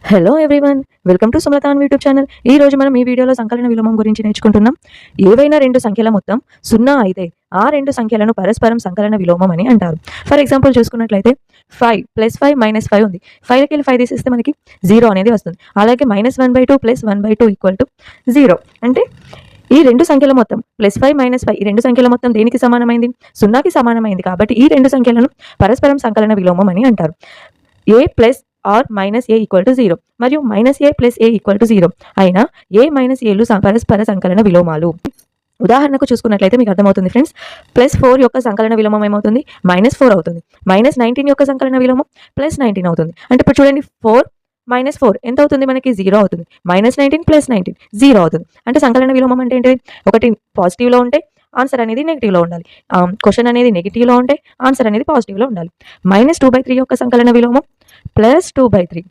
Hello everyone, welcome to సుమలతాన్ YouTube channel. ఈ రోజు మనం ఈ వీడియోలో సంకలన విలోమం గురించి నేర్చుకుంటున్నాం. ఏవైనా రెండు సంఖ్యల మొత్తం 0 అయితే ఆ రెండు సంఖ్యలను పరస్పరం సంకలన విలోమం అని అంటారు. ఫర్ ఎగ్జాంపుల్ చూసుకున్నట్లయితే 5 + 5 - 5 ఉంది. 5కి 5 తీసేస్తే మనకి 0 అనేది వస్తుంది. అలాగే -1/2 + 1/2 = 0. అంటే ఈ రెండు సంఖ్యల మొత్తం +5 - 5 ఈ రెండు సంఖ్యల మొత్తం దేనికి సమానమైంది? 0కి సమానమైంది. కాబట్టి ఈ రెండు సంఖ్యలను పరస్పరం సంకలన విలోమం అని అంటారు. a + or -a = 0 మరియు -a + a = 0 అయినా a - aలు పరస్పర సంకలన విలోమాలు. ఉదాహరణకు చూసుకున్నట్లయితే మీకు అర్థమవుతుంది ఫ్రెండ్స్. +4 యొక్క సంకలన విలోమం ఏమవుతుంది? -4 అవుతుంది. -19 యొక్క సంకలన విలోమం +19 అవుతుంది. అంటే ఇప్పుడు చూడండి, 4 - 4 ఎంత అవుతుంది? మనకి 0 అవుతుంది. -19 + 19 0 అవుతుంది. అంటే సంకలన విలోమం అంటే ఏంటి? ఒకటి పాజిటివ్లో ఉంటే ఆన్సర్ అనేది నెగిటివ్లో ఉండాలి. క్వశ్చన్ అనేది నెగిటివ్లో ఉంటే ఆన్సర్ అనేది పాజిటివ్లో ఉండాలి. -2/3 యొక్క సంకలన విలోమం +2/3